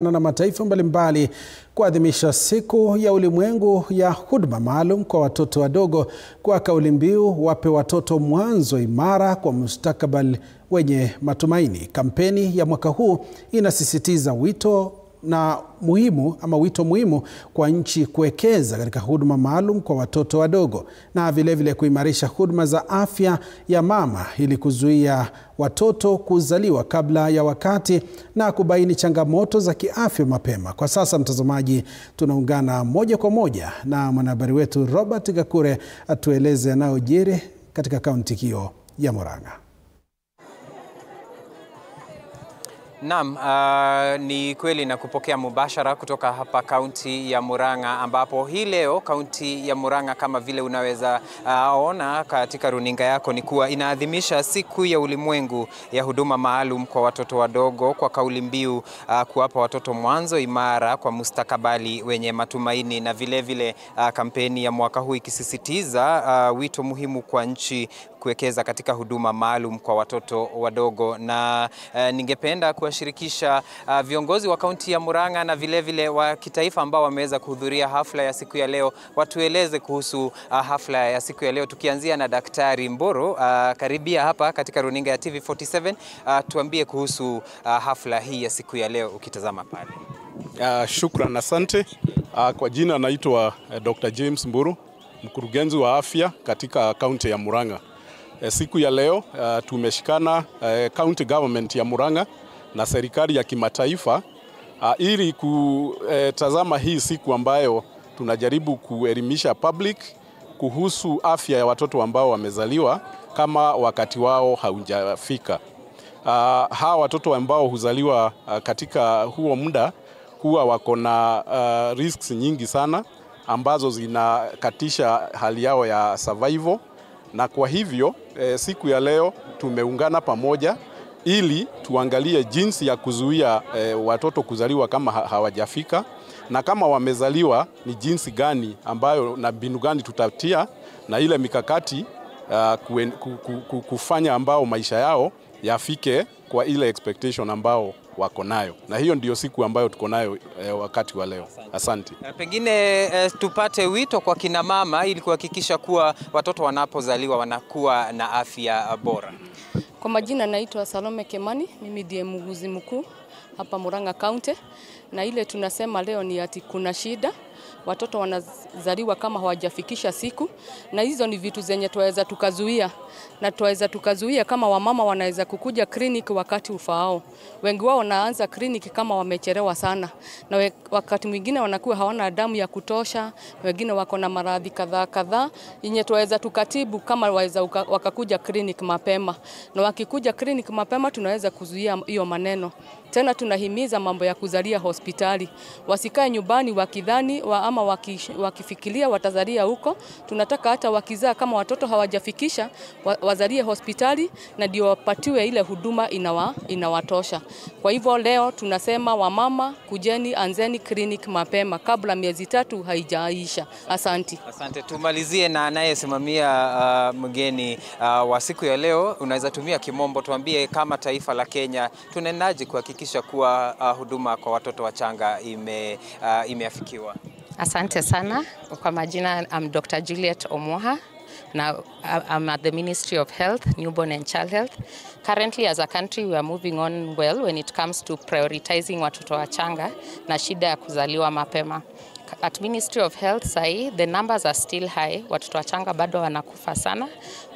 na mataifa mbalimbali kuadhimisha siku ya ulimwengu ya huduma maalum kwa watoto wadogo kwa kauli mbiu wape watoto mwanzo imara kwa mustakabali wenye matumaini. Kampeni ya mwaka huu inasisitiza wito muhimu kwa nchi kuwekeza katika huduma maalum kwa watoto wadogo na vilevile kuimarisha huduma za afya ya mama ili kuzuia watoto kuzaliwa kabla ya wakati na kubaini changamoto za kiafya mapema. Kwa sasa, mtazamaji, tunaungana moja kwa moja na mwanahabari wetu Robert Gakure atueleze yanayojiri katika kaunti hiyo ya Murang'a. Naam, ni kweli na kupokea mubashara kutoka hapa kaunti ya Murang'a, ambapo hii leo kaunti ya Murang'a kama vile unaweza ona katika runinga yako ni kuwa inaadhimisha siku ya ulimwengu ya huduma maalum kwa watoto wadogo kwa kauli mbiu kuwapa watoto mwanzo imara kwa mustakabali wenye matumaini, na vile kampeni ya mwaka huu ikisisitiza wito muhimu kwa nchi kuwekeza katika huduma maalum kwa watoto wadogo. Na ningependa kuwashirikisha viongozi wa kaunti ya Murang'a na vile wa kitaifa ambao wameweza kuhudhuria hafla ya siku ya leo, watueleze kuhusu hafla ya siku ya leo, tukianzia na Daktari Mburu. Karibia hapa katika runinga ya TV47, tuambie kuhusu hafla hii ya siku ya leo ukitazama pale. Shukran, asante. Kwa jina naitwa Dr. James Mburu, mkurugenzi wa afya katika kaunti ya Murang'a. Siku ya leo tumeshikana county government ya Murang'a na serikali ya kimataifa ili kutazama hii siku ambayo tunajaribu kuelimisha public kuhusu afya ya watoto ambao wamezaliwa kama wakati wao haujafika. Hawa watoto ambao huzaliwa katika huo muda huwa wako na risks nyingi sana ambazo zinakatisha hali yao ya survival. Na kwa hivyo siku ya leo tumeungana pamoja ili tuangalie jinsi ya kuzuia watoto kuzaliwa kama hawajafika, na kama wamezaliwa ni jinsi gani ambayo na mbinu gani tutatia na ile mikakati kufanya ambao maisha yao yafike kwa ile expectation ambao wako nayo. Na hiyo ndio siku ambayo tuko nayo wakati wa leo. Asante. Pengine tupate wito kwa kina mama ili kuhakikisha kuwa watoto wanapozaliwa wanakuwa na afya bora. Kwa majina naitwa Salome Kemani, mimi ndiye muuguzi mkuu hapa Murang'a County, na ile tunasema leo ni ati kuna shida, watoto wanazaliwa kama hawajafikisha siku, na hizo ni vitu zenye tuweza tukazuia. Na tuweza tukazuia kama wamama wanaweza kukuja kliniki wakati ufaao. Wengi wao wanaanza kliniki kama wamechelewa sana, na wakati mwingine wanakuwa hawana damu ya kutosha, wengine wako na maradhi kadhaa yenye tuweza tukatibu kama waweza wakakuja kliniki mapema. Na wakikuja kliniki mapema tunaweza kuzuia hiyo maneno. Tena tunahimiza mambo ya kuzalia hospitali. Wasikae nyumbani wakidhani ama wakifikiria watazalia huko. Tunataka hata wakizaa kama watoto hawajafikisha wazalie hospitali, na ndio wapatiwe ile huduma inawatosha. Kwa hivyo leo tunasema wamama, kujeni, anzeni clinic mapema kabla miezi 3 haijaisha. Asante. Asante. Tumalizie na anayesimamia mgeni wa siku ya leo. Unaweza tumia kimombo, tuambie kama taifa la Kenya tunaendaje kuhakikisha kuwa huduma kwa watoto wachanga imeafikiwa. Asante sana. Kwa majina I'm Dr. Juliet Omoha. Now, I'm at the Ministry of Health, Newborn and Child Health. Currently, as a country, we are moving on well when it comes to prioritizing watoto wachanga na shida ya kuzaliwa mapema. At Ministry of Health, the numbers are still high. Watoto wachanga bado wanakufa sana,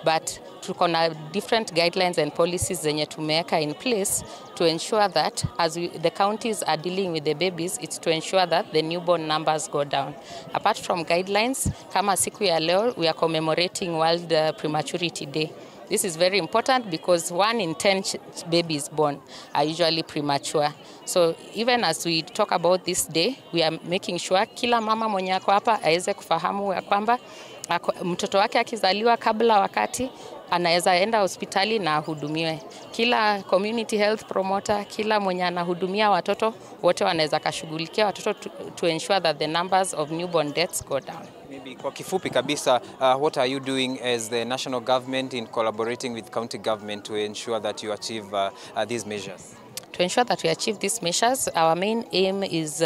but tuko na different guidelines and policies zenye tumeweka in place to ensure that as the counties are dealing with the babies, it's to ensure that the newborn numbers go down. Apart from guidelines, kama siku ya leo, we are commemorating World Prematurity Day. This is very important because 1 in 10 babies born are usually premature. So even as we talk about this day, we are making sure kila mama mwenye ako hapa aweze kufahamu ya kwamba mtoto wake akizaliwa kabla wakati anaweza enda hospitali na ahudumiwe. Kila community health promoter, kila mwenye anahudumia watoto wote wanaweza kashughulikia watoto to ensure that the numbers of newborn deaths go down. Maybe kwa kifupi kabisa, what are you doing as the national government in collaborating with county government to ensure that you achieve these measures? To ensure that we achieve these measures, our main aim is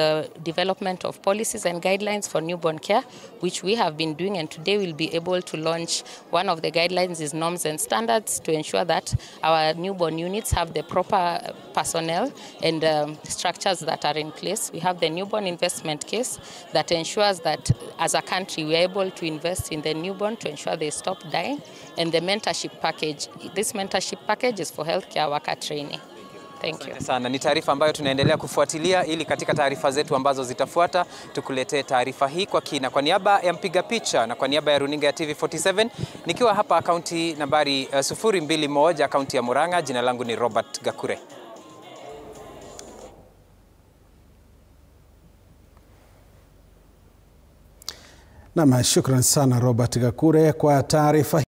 development of policies and guidelines for newborn care, which we have been doing, and today we'll be able to launch one of the guidelines is norms and standards to ensure that our newborn units have the proper personnel and structures that are in place. We have the newborn investment case that ensures that as a country we are able to invest in the newborn to ensure they stop dying, and the mentorship package. This mentorship package is for healthcare worker training. Thank you. Asante sana. Ni taarifa ambayo tunaendelea kufuatilia ili katika taarifa zetu ambazo zitafuata tukuletee taarifa hii kwa kina. Kwa niaba ya mpiga picha na kwa niaba ya runinga ya TV47 nikiwa hapa kaunti nambari 021 kaunti ya Murang'a, jina langu ni Robert Gakure. Naam, shukran sana Robert Gakure kwa taarifa.